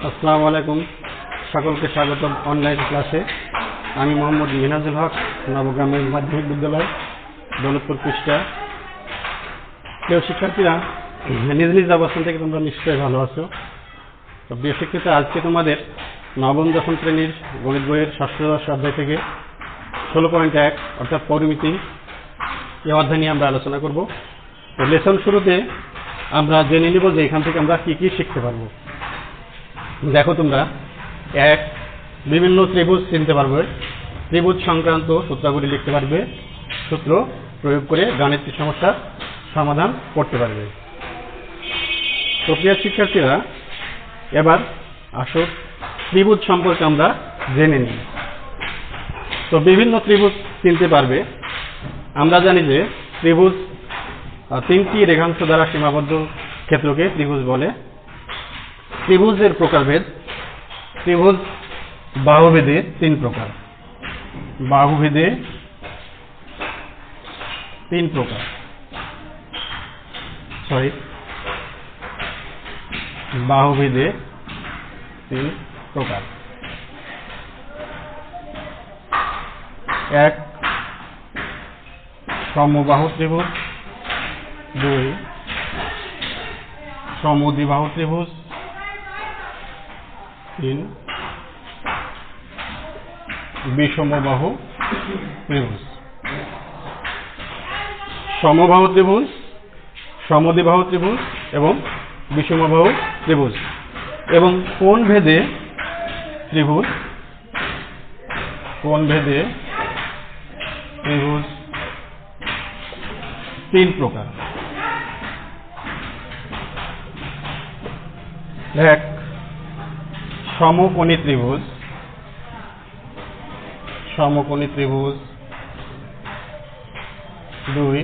আসসালামু আলাইকুম, সকলকে স্বাগতম অনলাইন ক্লাসে। আমি মোহাম্মদ মিনাজুল হক, নবগ্রামের মাধ্যমিক বিদ্যালয়, দৌলতপুর পৃষ্ঠা। প্রিয় শিক্ষার্থীরা, নিজ নিজ অবস্থান থেকে তোমরা নিশ্চয়ই ভালো আছো। তো প্রিয় শিক্ষার্থী, আজকে তোমাদের নবম দশম শ্রেণীর গণিত বইয়ের ষষ্ঠদশ অধ্যায় থেকে 16.1 অর্থাৎ পরিমিতি এই অধ্যায় নিয়ে আমরা আলোচনা করব। তো লেসন শুরুতে আমরা জেনে নিব যে এখান থেকে আমরা কি কি শিখতে পারবো। দেখো, তোমরা বিভিন্ন ত্রিভুজ চিনতে পারবে, ত্রিভুজ সংক্রান্ত সূত্রগুলি লিখতে পারবে, সূত্র প্রয়োগ করে গাণিতিক সমস্যার সমাধান করতে পারবে। তো প্রিয় শিক্ষার্থীরা, এবার আসো ত্রিভুজ সম্পর্কে আমরা জেনে নিই। তো বিভিন্ন ত্রিভুজ চিনতে পারবে। আমরা জানি যে ত্রিভুজ তিনটি রেখাংশ দ্বারা সীমাবদ্ধ ক্ষেত্রকে ত্রিভুজ বলে। ত্রিভুজের প্রকারভেদ, ত্রিভুজ বাহুভেদে তিন প্রকার। বাহুভেদে তিন প্রকার, বাহুভেদে তিন প্রকার। এক, সমবাহু ত্রিভুজ। দুই, সমদ্বিবাহু ত্রিভুজ। তিন, বিষমবাহু ত্রিভুজ। সমবাহু ত্রিভুজ, সমদ্বিবাহু ত্রিভুজ এবং বিষমবাহু ত্রিভুজ। এবং কোণ ভেদে ত্রিভুজ, কোণ ভেদে ত্রিভুজ তিন প্রকার। এক, সমকোণী ত্রিভুজ। সমকোণী ত্রিভুজ। দুই,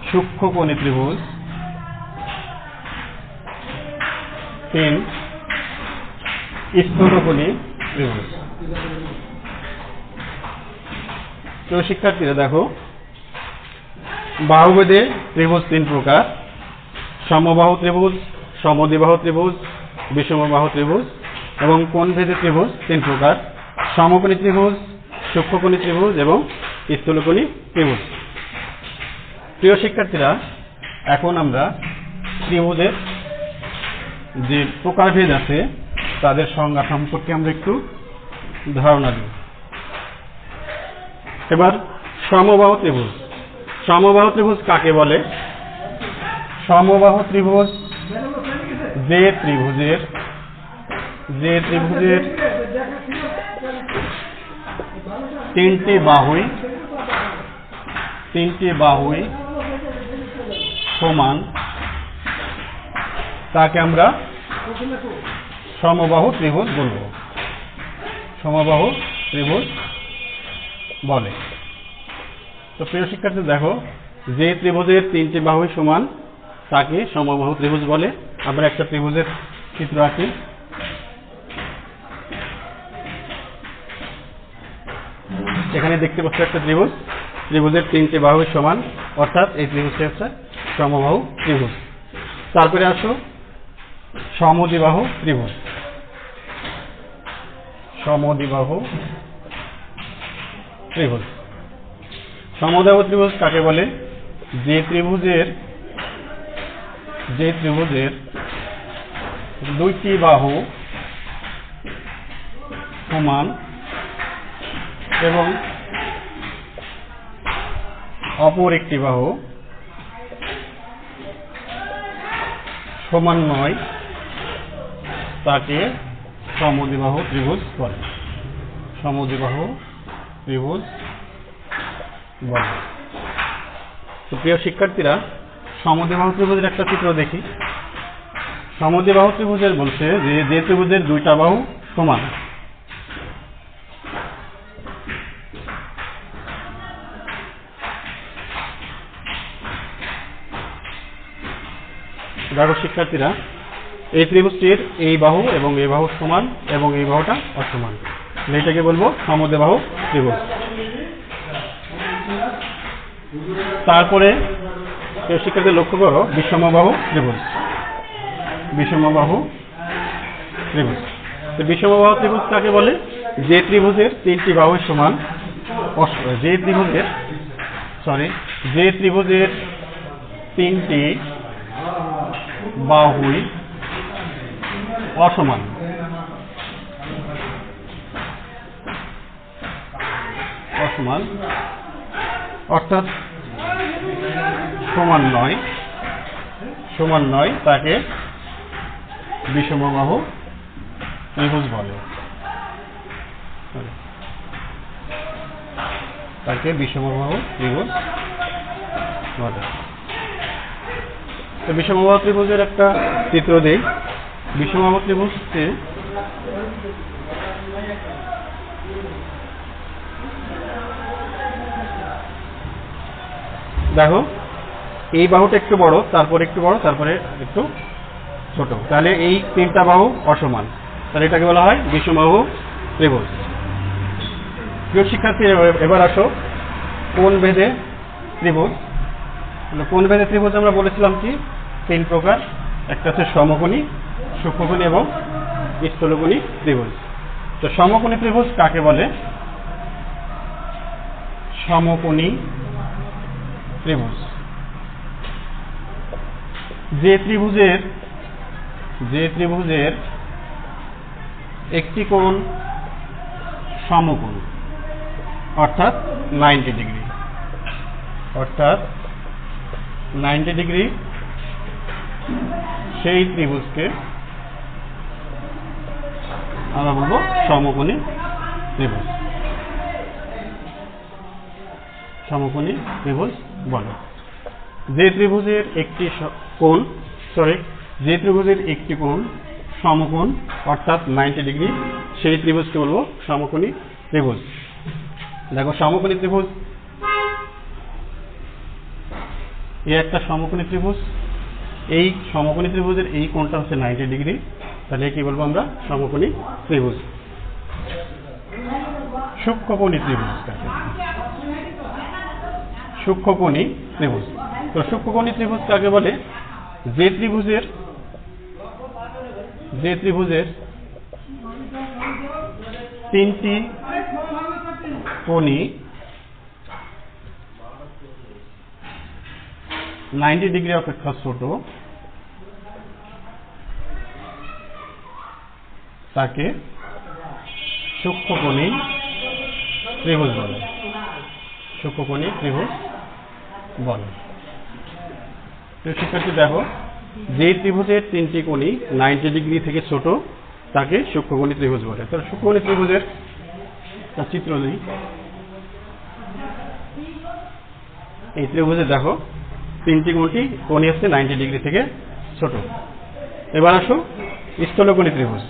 সূক্ষ্মকোণী ত্রিভুজ। তিন, স্থূলকোণী ত্রিভুজ। তো শিক্ষার্থীরা দেখো, বাহুভেদে ত্রিভুজ তিন প্রকার: সমবাহু ত্রিভুজ, সমদ্বিবাহু ত্রিভুজ, বিষমবাহু ত্রিভুজ। এবং কোণ ভেদে ত্রিভুজ তিন প্রকার: সমকোণী ত্রিভুজ, সূক্ষ্মকোণী ত্রিভুজ এবং স্থূলকোণী ত্রিভুজ। প্রিয় শিক্ষার্থীরা, এখন আমরা ত্রিভুজের যে প্রকারভেদ আছে তাদের সংজ্ঞা সম্পর্কে আমরা একটু ধারণা দিই। এবার সমবাহু ত্রিভুজ। সমবাহু ত্রিভুজ কাকে বলে? সমবাহু ত্রিভুজ যে ত্রিভুজের তিনটি বাহুই সমান, তাকে আমরা সমবাহু ত্রিভুজ বলবো। সমবাহু ত্রিভুজ বলে। তো প্রিয় শিক্ষার্থী দেখো, যে ত্রিভুজের তিনটি বাহুই সমান তাকে সমবাহু ত্রিভুজ বলে। আমরা একটা ত্রিভুজের চিত্র আঁকি। এখানে দেখতে পাচ্ছ একটা ত্রিভুজ, ত্রিভুজের তিনটি বাহু সমান, অর্থাৎ এই ত্রিভুজটি হচ্ছে সমবাহু ত্রিভুজ। তারপরে আসো সমদ্বিবাহু ত্রিভুজ। সমদ্বিবাহু ত্রিভুজ। সমদ্বিবাহু ত্রিভুজ কাকে বলে? যে ত্রিভুজের দুইটি বাহু সমান এবং অপর একটি বাহু সমান নয়, তাকে সমদ্বিবাহু ত্রিভুজ বলে। সমদ্বিবাহু ত্রিভুজ বলে। তো প্রিয় শিক্ষার্থীরা, সমদ্বিবাহু ত্রিভুজের একটা চিত্র দেখি। সমদ্বিবাহু ত্রিভুজের বলছে যে ত্রিভুজের দুইটা বাহু সমান। দেখো শিক্ষার্থীরা, এই ত্রিভুজটির এই বাহু এবং এই বাহু সমান এবং এই বাহুটা অসমান, এটাকে বলবো সমদ্বিবাহু ত্রিভুজ। তারপরে শিক্ষার্থী লক্ষ্য করো বিষমবাহু ত্রিভুজ। বিষমবাহু ত্রিভুজ। তো বিষমবাহু ত্রিভুজ কাকে বলে? যে ত্রিভুজের তিনটি বাহু সমান, যে ত্রিভুজের তিনটি বাহুই অসমান, অর্থাৎ সমান নয়, তাকে বিষমবাহু ত্রিভুজ বলে। তো বিষমবাহু ত্রিভুজের একটা চিত্র দেই। বিষমবাহু ত্রিভুজকে দেখো, এই বাহুটা একটু বড়, তারপরে একটু বড়, তারপরে একটু ছোট, তাহলে এই তিনটা বাহু অসমান, তাহলে এটাকে বলা হয় বিষমবাহু ত্রিভুজ। প্রিয় শিক্ষার্থী, এবার আসো কোণ ভেদে ত্রিভুজ। কোণ ভেদে ত্রিভুজ আমরা বলেছিলাম কি তিন প্রকার, একটা হচ্ছে সমকোণী, সূক্ষ্মকোণী এবং স্থূলকোণী ত্রিভুজ। তো সমকোণী ত্রিভুজ কাকে বলে? সমকোণী ত্রিভুজ যে ত্রিভুজের একটি কোণ সমকোণ, অর্থাৎ 90 ডিগ্রি, সেই ত্রিভুজকে আমরা বলবো সমকোণী ত্রিভুজ বলে। যে ত্রিভুজের একটি কোণ সমকোণ, অর্থাৎ 90 ডিগ্রি, সেই ত্রিভুজকে বলবো সমকোণী ত্রিভুজ। দেখো, সমকোণী ত্রিভুজ, এই একটা সমকোণী ত্রিভুজ, এই সমকোণী ত্রিভুজের এই কোণটা হচ্ছে 90 ডিগ্রি, তাহলে কি বলবো আমরা? সমকোণী ত্রিভুজ। সূক্ষ্মকোণী ত্রিভুজ, তো সূক্ষ্মকোণী ত্রিভুজ কাকে বলে? যে ত্রিভুজের তিনটি কোণই 90 ডিগ্রি অপেক্ষা ছোট, তাকে সূক্ষ্মকোণী ত্রিভুজ বলে। শিক্ষার্থী দেখো, যে ত্রিভুজের তিনটি কোণই 90 ডিগ্রি থেকে ছোট, তাকে সূক্ষ্মকোণী ত্রিভুজ বলে। তাহলে সূক্ষ্মকোণী ত্রিভুজের চিত্র নেই। এই ত্রিভুজে দেখো, তিনটি কোণই হচ্ছে 90 ডিগ্রি থেকে ছোট। এবার আসো স্থূলকোণী ত্রিভুজ।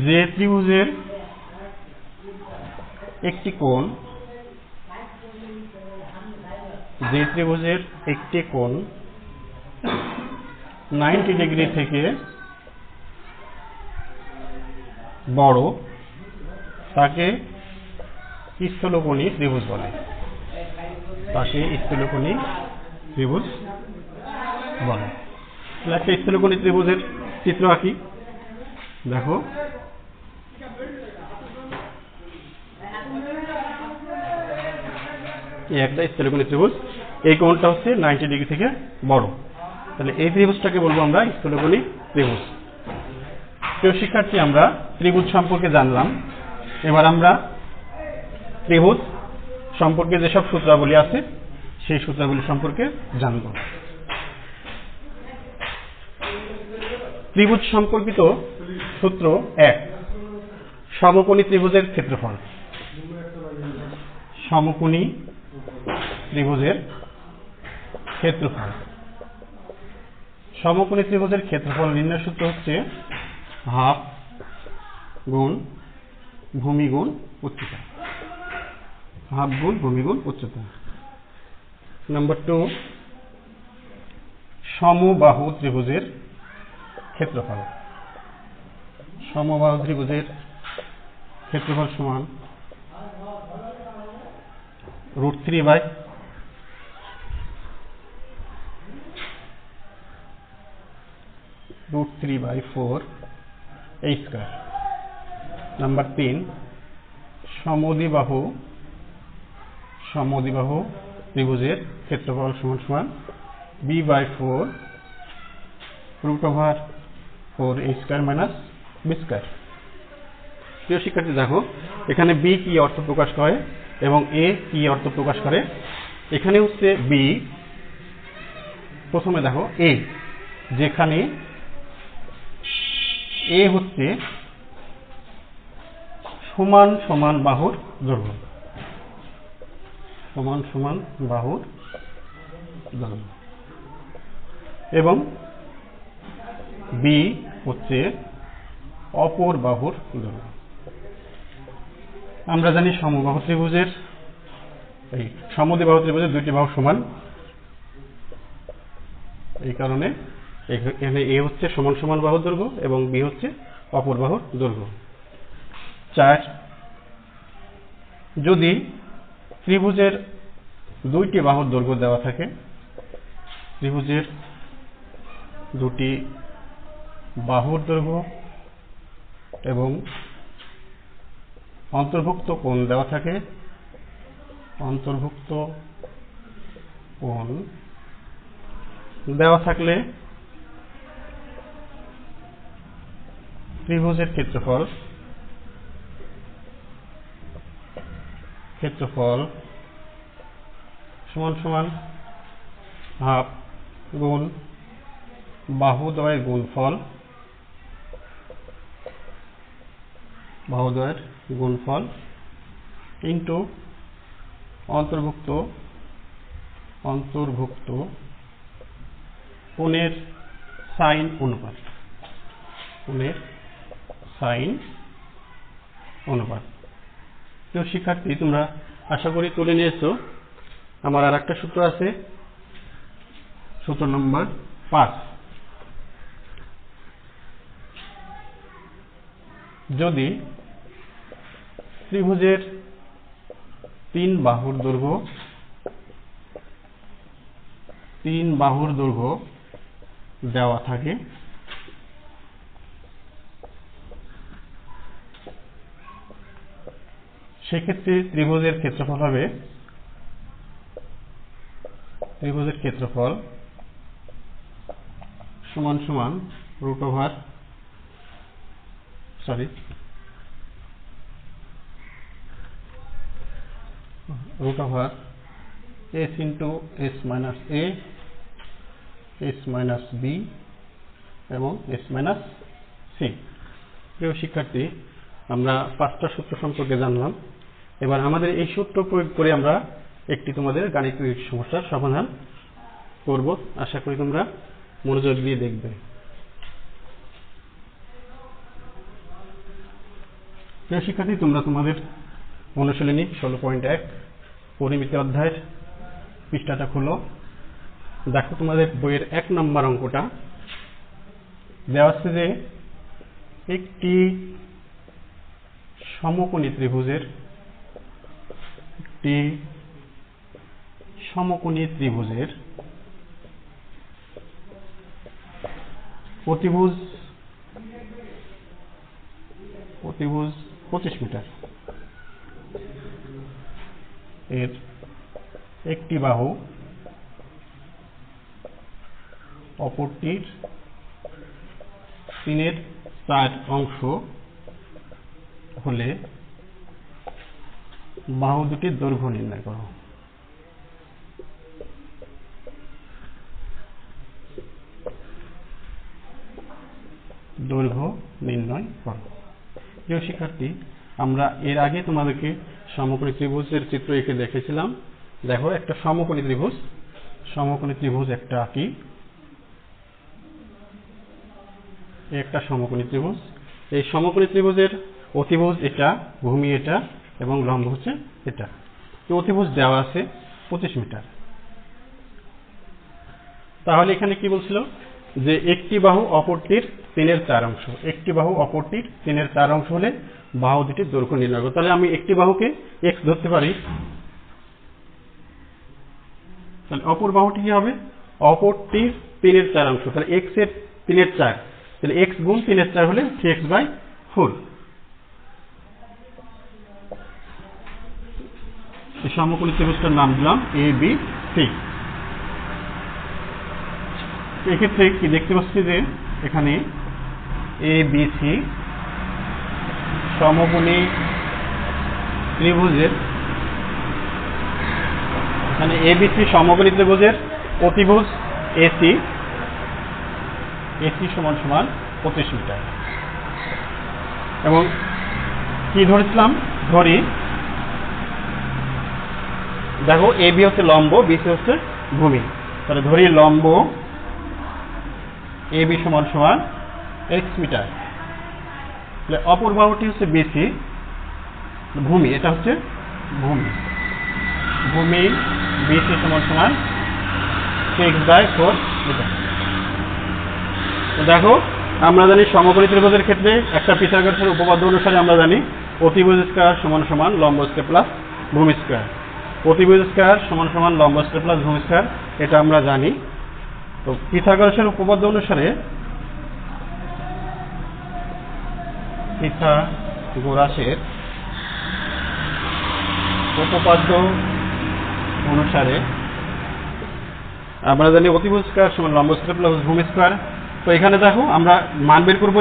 যে ত্রিভুজের একটি কোণ 90 ডিগ্রি থেকে বড়, তাকে স্থূলকোণী ত্রিভুজ বলে। একটা স্থূলকোণী ত্রিভুজের চিত্র আঁকি। দেখো, এই একটা স্থূলকোণী ত্রিভুজ, এই কোণটা হচ্ছে 90 ডিগ্রি থেকে বড়, তাহলে এই ত্রিভুজটাকে বলবো আমরা স্থূলকোণী ত্রিভুজ। প্রিয় শিক্ষার্থী, আমরা ত্রিভুজ সম্পর্কে জানলাম। এবার আমরা ত্রিভুজ সম্পর্কে যেসব সূত্রাবলী আছে সেই সূত্রাবলী সম্পর্কে জানব। ত্রিভুজ সম্পর্কিত সূত্র 1, সমকোণী ত্রিভুজের ক্ষেত্রফল। সমকোণী ত্রিভুজের ক্ষেত্রফল নির্ণয় সূত্র হচ্ছে হাফ গুণ ভূমি গুণ উচ্চতা। নাম্বার 2, সমবাহু ত্রিভুজের ক্ষেত্রফল। সমবাহু ত্রিভুজের ক্ষেত্রফল সমান √3/4 a স্কয়ার। নাম্বার 3, সমদ্বিবাহু ত্রিভুজের ক্ষেত্রফল সমান সমান b/4 √4a square minus b square. প্রিয় শিক্ষার্থী দেখো এখানে b কি অর্থ প্রকাশ করে এবং a কি অর্থ প্রকাশ করে। এখানে হচ্ছে b, প্রথমে দেখো a, যেখানে a হচ্ছে সমান সমান বাহুর দৈর্ঘ্য, এবং b হচ্ছে অপর বাহুর দৈর্ঘ্য। আমরা জানি সমদ্বিবাহু ত্রিভুজের দুইটি বাহু সমান, এই কারণে এখানে a হচ্ছে সমান সমান বাহুর দৈর্ঘ্য এবং b হচ্ছে অপর বাহুর দৈর্ঘ্য। 4, যদি ত্রিভুজের দুইটি বাহুর দৈর্ঘ্য দেওয়া থাকে, ত্রিভুজের দুটি বাহুর দৈর্ঘ্য এবং অন্তর্ভুক্ত কোণ দেওয়া থাকে, থাকলে ত্রিভুজের ক্ষেত্রফল সমান সমান হাফ গুণ বাহুদ্বয়ের গুণফল ইন্টু অন্তর্ভুক্ত কোণের সাইন অনুপাত। তো শিক্ষার্থী তোমরা আশা করি তুলে নিয়েছো। আমার আর একটা সূত্র আছে, সূত্র নম্বর 5। যদি ত্রিভুজের 3 বাহুর দৈর্ঘ্য দেওয়া থাকে, সেক্ষেত্রে ত্রিভুজের ক্ষেত্রফল সমান সমান √a into s minus a, s minus b এবং s minus c। প্রিয় শিক্ষার্থী, আমরা 5টা সূত্র সম্পর্কে জানলাম। এবার আমাদের এই সূত্র প্রয়োগ করে আমরা একটি তোমাদের গাণিতিক সমস্যার সমাধান করব। আশা করি তোমরা মনোযোগ দিয়ে দেখবে। প্রিয় শিক্ষার্থী, তোমরা তোমাদের অনুশীলনী 16.1 পরিমিতি অধ্যায়ের পৃষ্ঠাটা খুলো। দেখো তোমাদের বইয়ের 1 নম্বর অঙ্কটা দেওয়া আছে যে একটি সমকোণী ত্রিভুজের প্রতিভুজ 25 মিটার, এর একটি বাহু অপরটির 3/4 অংশ হলে বাহু দুটির দৈর্ঘ্য নির্ণয় করো। প্রিয় শিক্ষার্থী, আমরা এর আগে তোমাদেরকে সমকোণী ত্রিভুজের চিত্র এঁকে দেখেছিলাম। দেখো একটা সমকোণী ত্রিভুজ একটা আঁকি। একটা সমকোণী ত্রিভুজ, এই সমকোণী ত্রিভুজের অতিভুজ এটা, ভূমি এটা এবং লম্ব হচ্ছে এটা। তো অতিভুজ দেওয়া আছে 25 মিটার। তাহলে এখানে কি বলছিল যে একটি বাহু অপরটির 3/4 অংশ, একটি বাহু অপরটির 3/4 অংশ হলে বাহু দুটির দৈর্ঘ্য নির্ণয় করো। তাহলে আমি একটি বাহুকে x ধরতে পারি, তাহলে অপর বাহুটি কি হবে? অপরটির 3/4 অংশ, তাহলে x এর 3/4, তাহলে x গুণ 3/4 হলে 3x/4। এই সমকোণী ত্রিভুজটার নাম দিলাম ABC। এক্ষেত্রে কি দেখতে পাচ্ছি যে এখানে ABC সমকোণী ত্রিভুজের, এখানে ABC সমকোণী ত্রিভুজের অতিভুজ AC সমান সমান 25 মিটার। এবং কি ধরেছিলাম? ধরি দেখো AB হচ্ছে লম্ব, BC হচ্ছে ভূমি, তাহলে ধরি লম্ব AB সমান সমান x মিটার, তাহলে অপর বাহুটি হচ্ছে BC ভূমি, এটা হচ্ছে ভূমি, ভূমি BC সমান সমান 6/4 মিটার। তো দেখো আমরা জানি সমকোণী ত্রিভুজের ক্ষেত্রে একটা পিথাগোরাসের উপপাদ্য অনুসারে আমরা জানি অতিভুজ স্কয়ার সমান সমান লম্ব স্কয়ার প্লাস ভূমি স্কয়ার। অতিভুজ স্কয়ার সমান সমান লম্ব স্কয়ার প্লাস ভূমি স্কয়ার, এটা আমরা জানি। তো পিথাগোরাসের উপপাদ্য অনুসারে আমরা জানি অতিভুজ স্কয়ার সমান লম্ব স্কয়ার প্লাস ভূমি স্কয়ার। তো এখানে দেখো আমরা মান বের করবো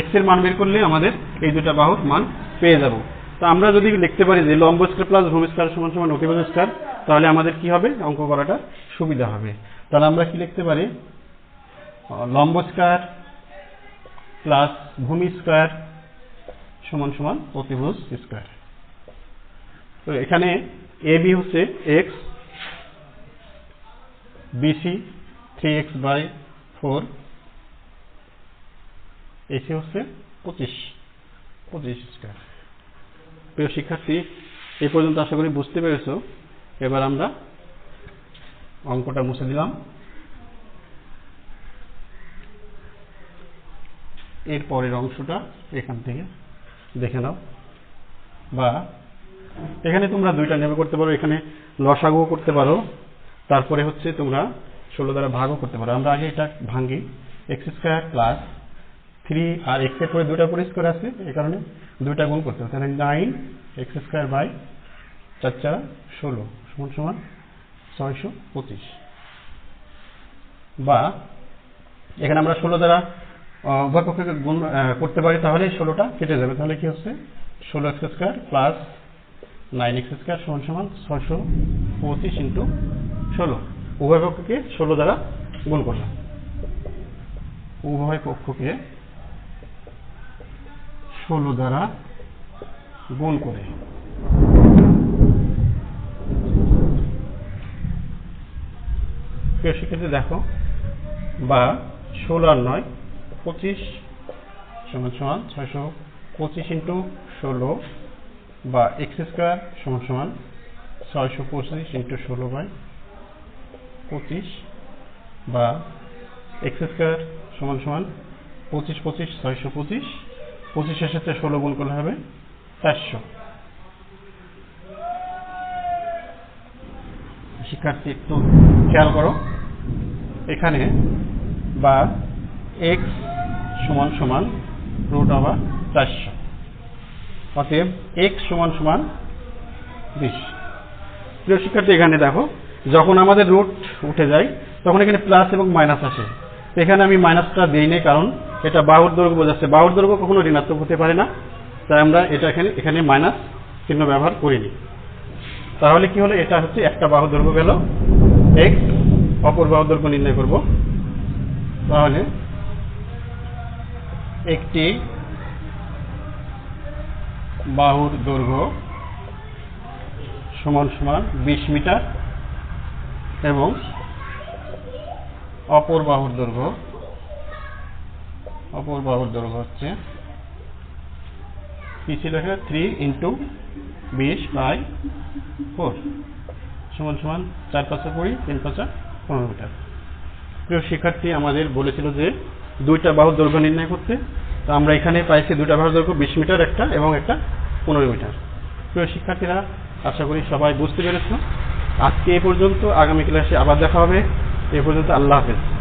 x এর মান বের করলে আমাদের এই দুটো বাহুর মান পেয়ে যাব। তো আমরা যদি লিখতে পারি যে লম্ব স্কয়ার প্লাস ভূমি স্কয়ার সমান সমান অতিভুজ স্কয়ার, তাহলে আমাদের কি হবে? অঙ্ক করাটা সুবিধা হবে। তাহলে আমরা কি লিখতে পারি? লম্ব স্কয়ার প্লাস ভূমি স্কয়ার সমান সমান অতিভুজ স্কয়ার। তো এখানে AB হচ্ছে x, BC 3x/4, AC হচ্ছে 25 স্কয়ার। প্রিয় শিক্ষার্থী, এই পর্যন্ত আশা করি বুঝতে পেরেছো। এবার আমরা অঙ্কটা মুছে দিলাম। এর পরের অংশটা এখান থেকে দেখে নাও, বা এখানে তোমরা দুইটা নেমে করতে পারো, এখানে লসাগু করতে পারো, তারপরে হচ্ছে তোমরা 16 দ্বারা ভাগও করতে পারো। আমরা আগে এটা ভাঙি, x² প্লাস 3 আর x এর পরে দুইটা পরিষ্কার আছে, এই কারণে দুইটা গুণ করতে হবে, তাহলে 9x²/4 সমান সমান 625। বা এখানে আমরা 16 দ্বারা উভয় পক্ষকে গুণ করতে পারি, তাহলে 16টা কেটে যাবে, তাহলে কি হচ্ছে 16x² প্লাস 9x² সমান সমান 625 ইন্টু 16। উভয় পক্ষকে 16 দ্বারা গুণ করলাম, উভয় পক্ষকে 16 দ্বারা গুণ করে সেক্ষেত্রে দেখো, বা 16 আর 9 25 সমান সমান 625 ইন্টু 16, বা x² সমান সমান 625 ইন্টু 16/25, বা x² সমান সমান 25 25 625, 25 এর সাথে 16 গুণ করলে হবে 400। শিক্ষার্থী একটু খেয়াল করো, এখানে বা x সমান সমান √400, অতএব x সমান সমান 20। প্রিয় শিক্ষার্থী, এখানে দেখো যখন আমাদের রুট উঠে যায় তখন এখানে প্লাস এবং মাইনাস আসে। এখানে আমি মাইনাসটা দিই নাই, কারণ এটা বাহুর দৈর্ঘ্য বোঝাচ্ছে, বাহুর দৈর্ঘ্য কখনো ঋণাত্মক হতে পারে না, তাই আমরা এটা এখানে মাইনাস চিহ্ন ব্যবহার করিনি। তাহলে কি হলো? এটা হচ্ছে একটা বাহুর দৈর্ঘ্য গেল x, অপর বাহুর দৈর্ঘ্য নির্ণয় করব। তাহলে একটি বাহুর দৈর্ঘ্য সমান সমান 20 মিটার এবং অপর বাহুর দৈর্ঘ্য হচ্ছে কি ছিল? 3 × 20/4 সমান সমান 4 × 5 = 20, 3 × 5 = 15 মিটার। প্রিয় শিক্ষার্থী, আমাদের বলেছিল যে দুইটা বাহুর দৈর্ঘ্য নির্ণয় করতে, তো আমরা এখানে পাইছি দুইটা বাহুর দৈর্ঘ্য 20 মিটার একটা এবং একটা 15 মিটার। প্রিয় শিক্ষার্থীরা, আশা করি সবাই বুঝতে পেরেছ। আজকে এ পর্যন্ত, আগামী ক্লাসে আবার দেখা হবে। এ পর্যন্ত আল্লাহ হাফেজ।